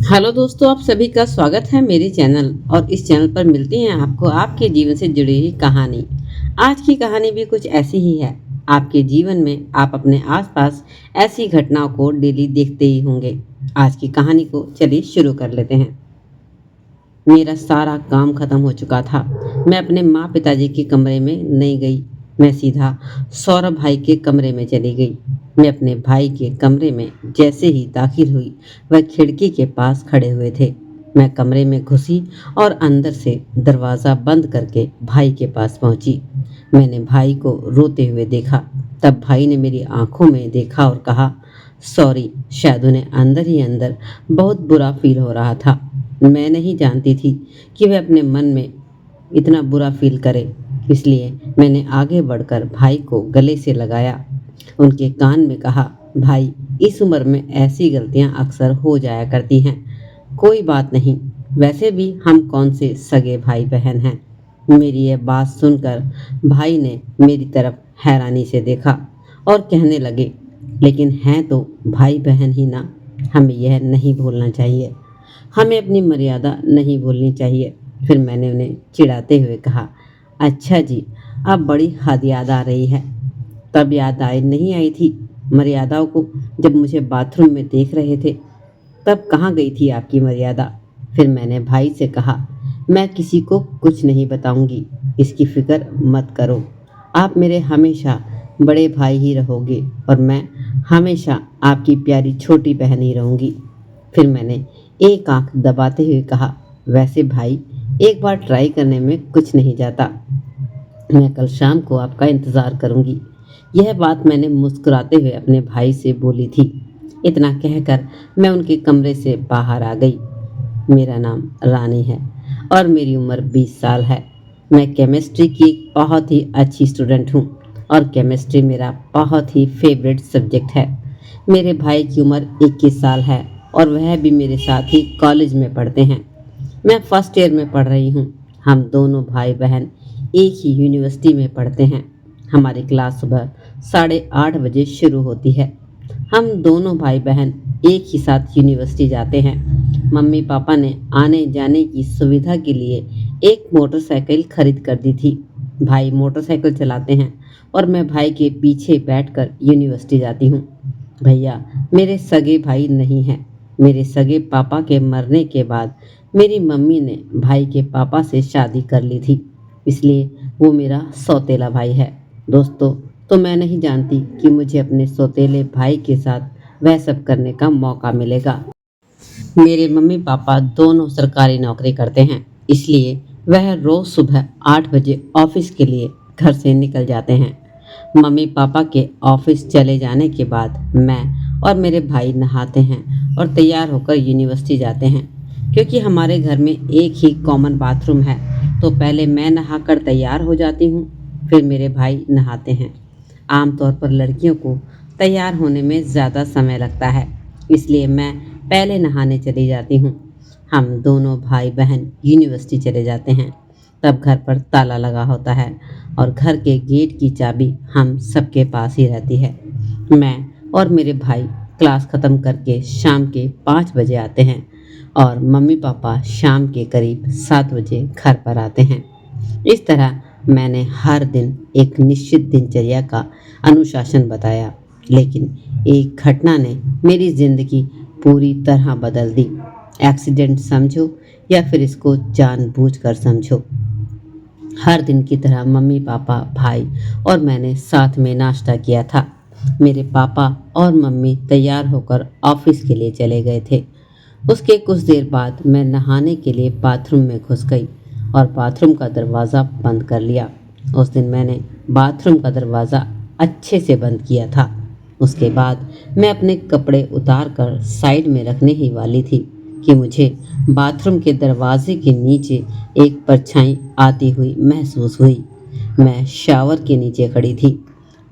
Hello दोस्तों, आप सभी का स्वागत है मेरे चैनल। और इस चैनल पर मिलती हैं आपको आपके जीवन से जुड़ी हुई कहानी। आज की कहानी भी कुछ ऐसी ही है। आपके जीवन में आप अपने आसपास ऐसी घटनाओं को डेली देखते ही होंगे। आज की कहानी को चलिए शुरू कर लेते हैं। मेरा सारा काम खत्म हो चुका था। मैं अपने माँ पिताजी के कमरे में नहीं गई। मैं सीधा सौरभ भाई के कमरे में चली गई। मैं अपने भाई के कमरे में जैसे ही दाखिल हुई, वह खिड़की के पास खड़े हुए थे। मैं कमरे में घुसी और अंदर से दरवाज़ा बंद करके भाई के पास पहुंची। मैंने भाई को रोते हुए देखा। तब भाई ने मेरी आंखों में देखा और कहा, सॉरी। शायद उन्हें अंदर ही अंदर बहुत बुरा फील हो रहा था। मैं नहीं जानती थी कि वह अपने मन में इतना बुरा फील करे। इसलिए मैंने आगे बढ़कर भाई को गले से लगाया, उनके कान में कहा, भाई, इस उम्र में ऐसी गलतियां अक्सर हो जाया करती हैं। कोई बात नहीं, वैसे भी हम कौन से सगे भाई बहन हैं। मेरी यह बात सुनकर भाई ने मेरी तरफ हैरानी से देखा और कहने लगे, लेकिन हैं तो भाई बहन ही ना। हमें यह नहीं भूलना चाहिए। हमें अपनी मर्यादा नहीं भूलनी चाहिए। फिर मैंने उन्हें चिढ़ाते हुए कहा, अच्छा जी, अब बड़ी हद याद आ रही है। तब याद आई नहीं आई थी मर्यादाओं को, जब मुझे बाथरूम में देख रहे थे। तब कहाँ गई थी आपकी मर्यादा। फिर मैंने भाई से कहा, मैं किसी को कुछ नहीं बताऊंगी, इसकी फिक्र मत करो। आप मेरे हमेशा बड़े भाई ही रहोगे और मैं हमेशा आपकी प्यारी छोटी बहन ही रहूंगी। फिर मैंने एक आंख दबाते हुए कहा, वैसे भाई, एक बार ट्राई करने में कुछ नहीं जाता। मैं कल शाम को आपका इंतज़ार करूंगी। यह बात मैंने मुस्कुराते हुए अपने भाई से बोली थी। इतना कहकर मैं उनके कमरे से बाहर आ गई। मेरा नाम रानी है और मेरी उम्र 20 साल है। मैं केमिस्ट्री की एक बहुत ही अच्छी स्टूडेंट हूँ और केमिस्ट्री मेरा बहुत ही फेवरेट सब्जेक्ट है। मेरे भाई की उम्र 21 साल है और वह भी मेरे साथ ही कॉलेज में पढ़ते हैं। मैं फर्स्ट ईयर में पढ़ रही हूँ। हम दोनों भाई बहन एक ही यूनिवर्सिटी में पढ़ते हैं। हमारी क्लास सुबह 8:30 बजे शुरू होती है। हम दोनों भाई बहन एक ही साथ यूनिवर्सिटी जाते हैं। मम्मी पापा ने आने जाने की सुविधा के लिए एक मोटरसाइकिल खरीद कर दी थी। भाई मोटरसाइकिल चलाते हैं और मैं भाई के पीछे बैठकर यूनिवर्सिटी जाती हूँ। भैया मेरे सगे भाई नहीं हैं। मेरे सगे पापा के मरने के बाद मेरी मम्मी ने भाई के पापा से शादी कर ली थी, इसलिए वो मेरा सौतेला भाई है। दोस्तों, तो मैं नहीं जानती कि मुझे अपने सौतेले भाई के साथ वह सब करने का मौका मिलेगा। मेरे मम्मी पापा दोनों सरकारी नौकरी करते हैं, इसलिए वह रोज़ सुबह 8 बजे ऑफिस के लिए घर से निकल जाते हैं। मम्मी पापा के ऑफिस चले जाने के बाद मैं और मेरे भाई नहाते हैं और तैयार होकर यूनिवर्सिटी जाते हैं। क्योंकि हमारे घर में एक ही कॉमन बाथरूम है, तो पहले मैं नहाकर तैयार हो जाती हूँ, फिर मेरे भाई नहाते हैं। आमतौर पर लड़कियों को तैयार होने में ज़्यादा समय लगता है, इसलिए मैं पहले नहाने चली जाती हूँ। हम दोनों भाई बहन यूनिवर्सिटी चले जाते हैं। तब घर पर ताला लगा होता है और घर के गेट की चाबी हम सबके पास ही रहती है। मैं और मेरे भाई क्लास ख़त्म करके शाम के 5 बजे आते हैं और मम्मी पापा शाम के करीब 7 बजे घर पर आते हैं। इस तरह मैंने हर दिन एक निश्चित दिनचर्या का अनुशासन बताया, लेकिन एक घटना ने मेरी ज़िंदगी पूरी तरह बदल दी। एक्सीडेंट समझो या फिर इसको जानबूझकर समझो। हर दिन की तरह मम्मी पापा, भाई और मैंने साथ में नाश्ता किया था। मेरे पापा और मम्मी तैयार होकर ऑफिस के लिए चले गए थे। उसके कुछ देर बाद मैं नहाने के लिए बाथरूम में घुस गई और बाथरूम का दरवाज़ा बंद कर लिया। उस दिन मैंने बाथरूम का दरवाज़ा अच्छे से बंद किया था। उसके बाद मैं अपने कपड़े उतार कर साइड में रखने ही वाली थी कि मुझे बाथरूम के दरवाजे के नीचे एक परछाई आती हुई महसूस हुई। मैं शावर के नीचे खड़ी थी।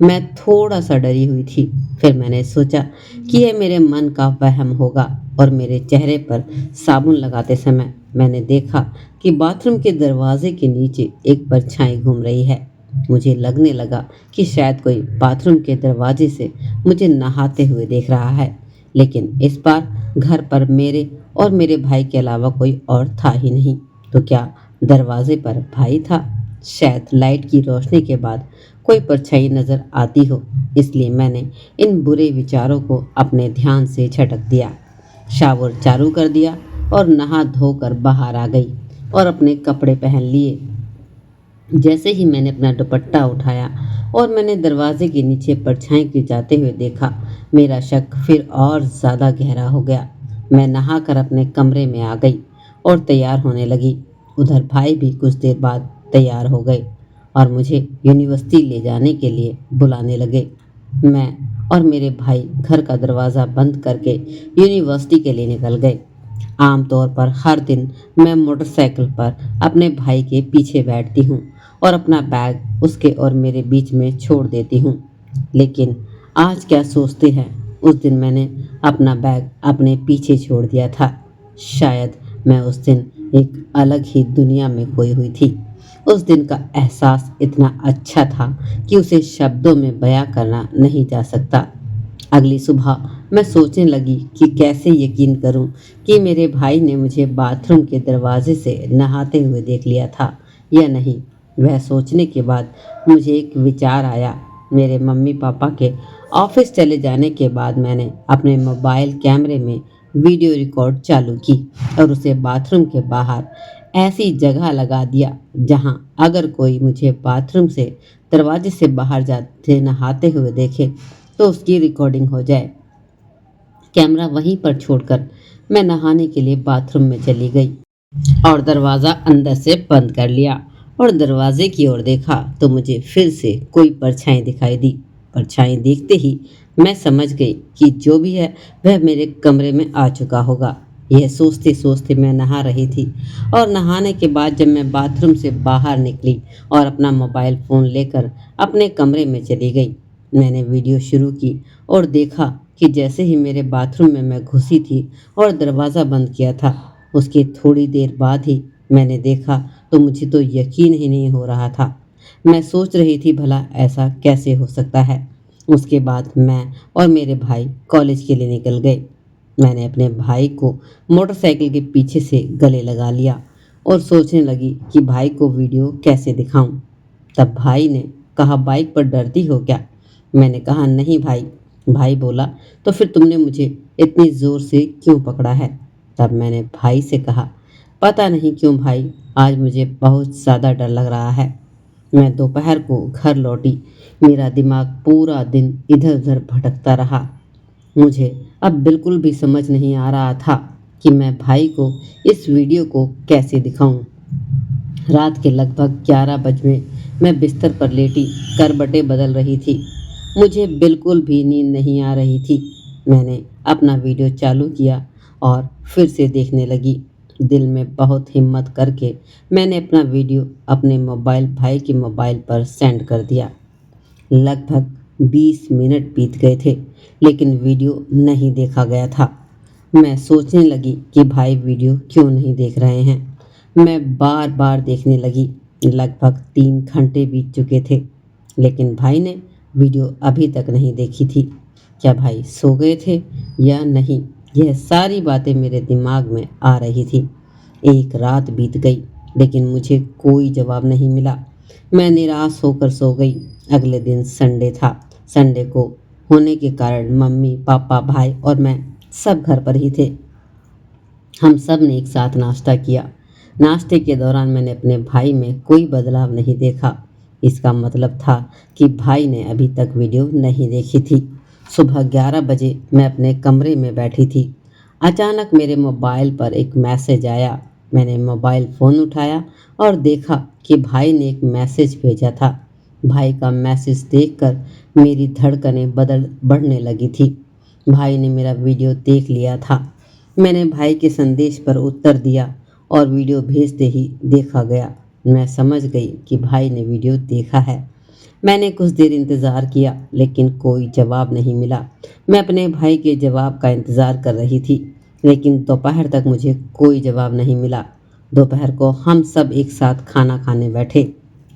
मैं थोड़ा सा डरी हुई थी। फिर मैंने सोचा कि यह मेरे मन का वहम होगा और मेरे चेहरे पर साबुन लगाते समय मैंने देखा कि बाथरूम के दरवाजे के नीचे एक परछाई घूम रही है। मुझे लगने लगा कि शायद कोई बाथरूम के दरवाजे से मुझे नहाते हुए देख रहा है। लेकिन इस बार घर पर मेरे और मेरे भाई के अलावा कोई और था ही नहीं। तो क्या दरवाजे पर भाई था? शायद लाइट की रोशनी के बाद कोई परछाई नजर आती हो, इसलिए मैंने इन बुरे विचारों को अपने ध्यान से झटक दिया। शावर चालू कर दिया और नहा धोकर बाहर आ गई और अपने कपड़े पहन लिए। जैसे ही मैंने अपना दुपट्टा उठाया और मैंने दरवाजे के नीचे परछाई की जाते हुए देखा, मेरा शक फिर और ज़्यादा गहरा हो गया। मैं नहाकर अपने कमरे में आ गई और तैयार होने लगी। उधर भाई भी कुछ देर बाद तैयार हो गए और मुझे यूनिवर्सिटी ले जाने के लिए बुलाने लगे। मैं और मेरे भाई घर का दरवाज़ा बंद करके यूनिवर्सिटी के लिए निकल गए। आमतौर पर हर दिन मैं मोटरसाइकिल पर अपने भाई के पीछे बैठती हूँ और अपना बैग उसके और मेरे बीच में छोड़ देती हूँ। लेकिन आज क्या सोचते हैं, उस दिन मैंने अपना बैग अपने पीछे छोड़ दिया था। शायद मैं उस दिन एक अलग ही दुनिया में खोई हुई थी। उस दिन का एहसास इतना अच्छा था कि उसे शब्दों में बयां करना नहीं जा सकता। अगली सुबह मैं सोचने लगी कि कैसे यकीन करूं कि मेरे भाई ने मुझे बाथरूम के दरवाजे से नहाते हुए देख लिया था या नहीं। वह सोचने के बाद मुझे एक विचार आया। मेरे मम्मी पापा के ऑफिस चले जाने के बाद मैंने अपने मोबाइल कैमरे में वीडियो रिकॉर्ड चालू की और उसे बाथरूम के बाहर ऐसी जगह लगा दिया जहां अगर कोई मुझे बाथरूम से दरवाजे से बाहर जाते नहाते हुए देखे तो उसकी रिकॉर्डिंग हो जाए। कैमरा वहीं पर छोड़कर मैं नहाने के लिए बाथरूम में चली गई और दरवाज़ा अंदर से बंद कर लिया और दरवाजे की ओर देखा तो मुझे फिर से कोई परछाई दिखाई दी। परछाई देखते ही मैं समझ गई कि जो भी है वह मेरे कमरे में आ चुका होगा। यह सोचते सोचते मैं नहा रही थी और नहाने के बाद जब मैं बाथरूम से बाहर निकली और अपना मोबाइल फ़ोन लेकर अपने कमरे में चली गई, मैंने वीडियो शुरू की और देखा कि जैसे ही मेरे बाथरूम में मैं घुसी थी और दरवाज़ा बंद किया था, उसके थोड़ी देर बाद ही मैंने देखा तो मुझे तो यकीन ही नहीं हो रहा था। मैं सोच रही थी भला ऐसा कैसे हो सकता है। उसके बाद मैं और मेरे भाई कॉलेज के लिए निकल गए। मैंने अपने भाई को मोटरसाइकिल के पीछे से गले लगा लिया और सोचने लगी कि भाई को वीडियो कैसे दिखाऊं। तब भाई ने कहा, बाइक पर डरती हो क्या? मैंने कहा, नहीं भाई। भाई बोला, तो फिर तुमने मुझे इतनी ज़ोर से क्यों पकड़ा है? तब मैंने भाई से कहा, पता नहीं क्यों भाई, आज मुझे बहुत ज़्यादा डर लग रहा है। मैं दोपहर को घर लौटी। मेरा दिमाग पूरा दिन इधर उधर भटकता रहा। मुझे अब बिल्कुल भी समझ नहीं आ रहा था कि मैं भाई को इस वीडियो को कैसे दिखाऊं। रात के लगभग 11 बजे मैं बिस्तर पर लेटी करवटें बदल रही थी। मुझे बिल्कुल भी नींद नहीं आ रही थी। मैंने अपना वीडियो चालू किया और फिर से देखने लगी। दिल में बहुत हिम्मत करके मैंने अपना वीडियो अपने मोबाइल भाई के मोबाइल पर सेंड कर दिया। लगभग 20 मिनट बीत गए थे, लेकिन वीडियो नहीं देखा गया था। मैं सोचने लगी कि भाई वीडियो क्यों नहीं देख रहे हैं। मैं बार बार देखने लगी। लगभग 3 घंटे बीत चुके थे, लेकिन भाई ने वीडियो अभी तक नहीं देखी थी। क्या भाई सो गए थे या नहीं, यह सारी बातें मेरे दिमाग में आ रही थी। एक रात बीत गई, लेकिन मुझे कोई जवाब नहीं मिला। मैं निराश होकर सो गई। अगले दिन संडे था। संडे को होने के कारण मम्मी पापा भाई और मैं सब घर पर ही थे। हम सब ने एक साथ नाश्ता किया। नाश्ते के दौरान मैंने अपने भाई में कोई बदलाव नहीं देखा। इसका मतलब था कि भाई ने अभी तक वीडियो नहीं देखी थी। सुबह 11 बजे मैं अपने कमरे में बैठी थी। अचानक मेरे मोबाइल पर एक मैसेज आया। मैंने मोबाइल फ़ोन उठाया और देखा कि भाई ने एक मैसेज भेजा था। भाई का मैसेज देखकर मेरी धड़कनें बढ़ने लगी थी। भाई ने मेरा वीडियो देख लिया था। मैंने भाई के संदेश पर उत्तर दिया और वीडियो भेजते ही देखा गया। मैं समझ गई कि भाई ने वीडियो देखा है। मैंने कुछ देर इंतज़ार किया, लेकिन कोई जवाब नहीं मिला। मैं अपने भाई के जवाब का इंतज़ार कर रही थी, लेकिन दोपहर तक मुझे कोई जवाब नहीं मिला। दोपहर को हम सब एक साथ खाना खाने बैठे।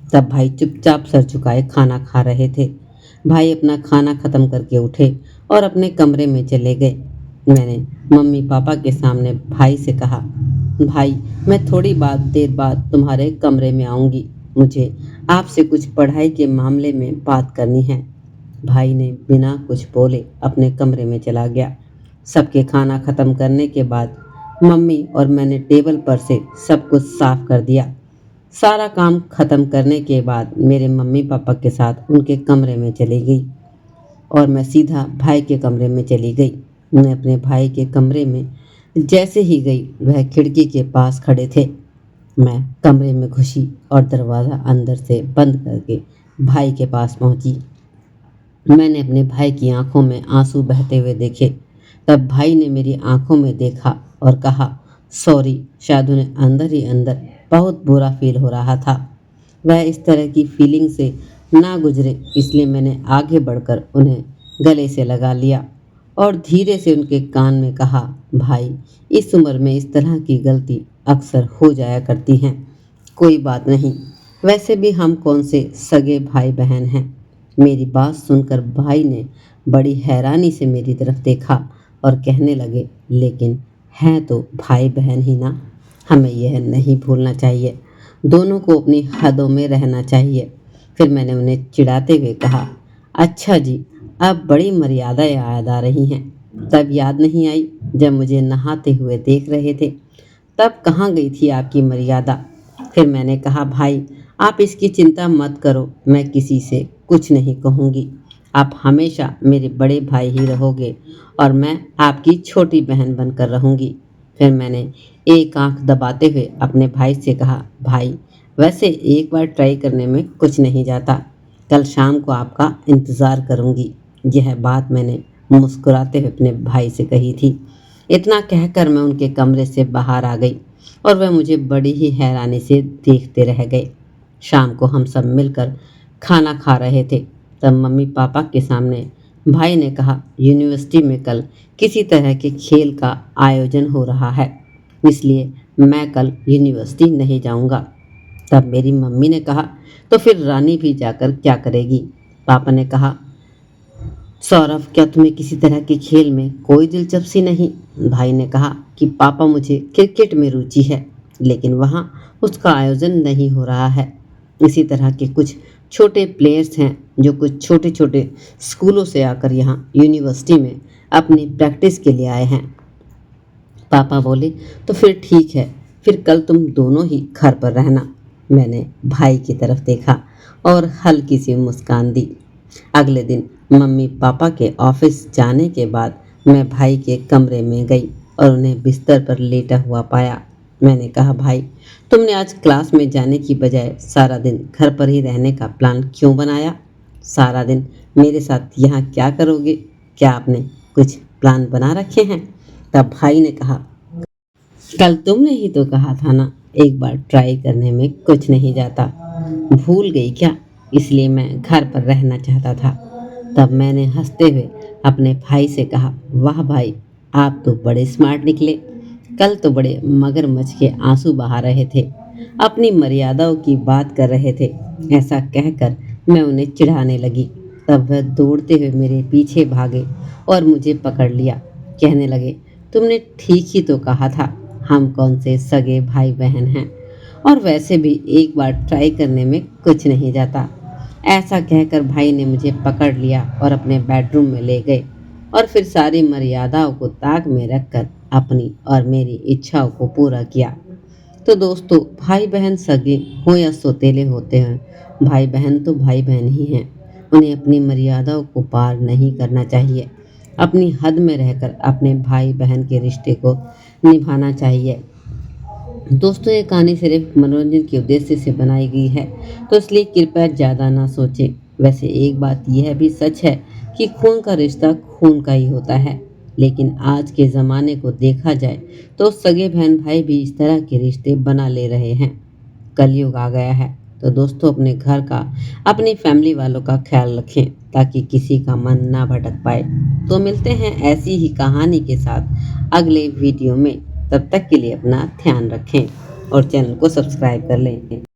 तब भाई चुपचाप सर झुकाए खाना खा रहे थे। भाई अपना खाना ख़त्म करके उठे और अपने कमरे में चले गए। मैंने मम्मी पापा के सामने भाई से कहा, भाई मैं थोड़ी देर बाद तुम्हारे कमरे में आऊँगी, मुझे आपसे कुछ पढ़ाई के मामले में बात करनी है। भाई ने बिना कुछ बोले अपने कमरे में चला गया। सबके खाना खत्म करने के बाद मम्मी और मैंने टेबल पर से सब कुछ साफ कर दिया। सारा काम खत्म करने के बाद मेरे मम्मी पापा के साथ उनके कमरे में चली गई और मैं सीधा भाई के कमरे में चली गई। मैं अपने भाई के कमरे में जैसे ही गई वह खिड़की के पास खड़े थे। मैं कमरे में घुसी और दरवाज़ा अंदर से बंद करके भाई के पास पहुंची। मैंने अपने भाई की आंखों में आंसू बहते हुए देखे। तब भाई ने मेरी आंखों में देखा और कहा, सॉरी। शायद उन्हें अंदर ही अंदर बहुत बुरा फील हो रहा था। वह इस तरह की फीलिंग से ना गुजरे, इसलिए मैंने आगे बढ़कर उन्हें गले से लगा लिया और धीरे से उनके कान में कहा, भाई इस उम्र में इस तरह की गलती अक्सर हो जाया करती हैं, कोई बात नहीं। वैसे भी हम कौन से सगे भाई बहन हैं। मेरी बात सुनकर भाई ने बड़ी हैरानी से मेरी तरफ देखा और कहने लगे, लेकिन हैं तो भाई बहन ही ना, हमें यह नहीं भूलना चाहिए, दोनों को अपनी हदों में रहना चाहिए। फिर मैंने उन्हें चिढ़ाते हुए कहा, अच्छा जी, अब बड़ी मर्यादा याद आ रही हैं। तब याद नहीं आई जब मुझे नहाते हुए देख रहे थे, तब कहाँ गई थी आपकी मर्यादा। फिर मैंने कहा, भाई आप इसकी चिंता मत करो, मैं किसी से कुछ नहीं कहूँगी। आप हमेशा मेरे बड़े भाई ही रहोगे और मैं आपकी छोटी बहन बनकर रहूँगी। फिर मैंने एक आंख दबाते हुए अपने भाई से कहा, भाई वैसे एक बार ट्राई करने में कुछ नहीं जाता, कल शाम को आपका इंतज़ार करूँगी। यह बात मैंने मुस्कुराते हुए अपने भाई से कही थी। इतना कहकर मैं उनके कमरे से बाहर आ गई और वह मुझे बड़ी ही हैरानी से देखते रह गए। शाम को हम सब मिलकर खाना खा रहे थे। तब मम्मी पापा के सामने भाई ने कहा, यूनिवर्सिटी में कल किसी तरह के खेल का आयोजन हो रहा है, इसलिए मैं कल यूनिवर्सिटी नहीं जाऊंगा। तब मेरी मम्मी ने कहा, तो फिर रानी भी जाकर क्या करेगी। पापा ने कहा, सौरभ क्या तुम्हें किसी तरह के खेल में कोई दिलचस्पी नहीं। भाई ने कहा कि पापा मुझे क्रिकेट में रुचि है, लेकिन वहाँ उसका आयोजन नहीं हो रहा है। इसी तरह के कुछ छोटे प्लेयर्स हैं जो कुछ छोटे छोटे स्कूलों से आकर यहाँ यूनिवर्सिटी में अपनी प्रैक्टिस के लिए आए हैं। पापा बोले, तो फिर ठीक है, फिर कल तुम दोनों ही घर पर रहना। मैंने भाई की तरफ देखा और हल्की सी मुस्कान दी। अगले दिन मम्मी पापा के ऑफिस जाने के बाद मैं भाई के कमरे में गई और उन्हें बिस्तर पर लेटा हुआ पाया। मैंने कहा, भाई तुमने आज क्लास में जाने की बजाय सारा दिन घर पर ही रहने का प्लान क्यों बनाया। सारा दिन मेरे साथ यहाँ क्या करोगे, क्या आपने कुछ प्लान बना रखे हैं। तब भाई ने कहा, कल तुमने ही तो कहा था ना, एक बार ट्राई करने में कुछ नहीं जाता, भूल गई क्या। इसलिए मैं घर पर रहना चाहता था। तब मैंने हंसते हुए अपने भाई से कहा, वाह भाई आप तो बड़े स्मार्ट निकले, कल तो बड़े मगरमच्छ के आंसू बहा रहे थे, अपनी मर्यादाओं की बात कर रहे थे। ऐसा कहकर मैं उन्हें चिढ़ाने लगी। तब वह दौड़ते हुए मेरे पीछे भागे और मुझे पकड़ लिया। कहने लगे, तुमने ठीक ही तो कहा था, हम कौन से सगे भाई बहन हैं, और वैसे भी एक बार ट्राई करने में कुछ नहीं जाता। ऐसा कहकर भाई ने मुझे पकड़ लिया और अपने बेडरूम में ले गए और फिर सारी मर्यादाओं को ताक में रखकर अपनी और मेरी इच्छाओं को पूरा किया। तो दोस्तों, भाई बहन सगे हो या सौतेले होते हैं, भाई बहन तो भाई बहन ही हैं। उन्हें अपनी मर्यादाओं को पार नहीं करना चाहिए, अपनी हद में रहकर अपने भाई बहन के रिश्ते को निभाना चाहिए। दोस्तों, ये कहानी सिर्फ मनोरंजन के उद्देश्य से बनाई गई है, तो इसलिए कृपया ज़्यादा ना सोचें। वैसे एक बात यह भी सच है कि खून का रिश्ता खून का ही होता है, लेकिन आज के ज़माने को देखा जाए तो सगे बहन भाई भी इस तरह के रिश्ते बना ले रहे हैं। कलयुग आ गया है, तो दोस्तों अपने घर का, अपनी फैमिली वालों का ख्याल रखें ताकि किसी का मन ना भटक पाए। तो मिलते हैं ऐसी ही कहानी के साथ अगले वीडियो में। तब तक के लिए अपना ध्यान रखें और चैनल को सब्सक्राइब कर लें।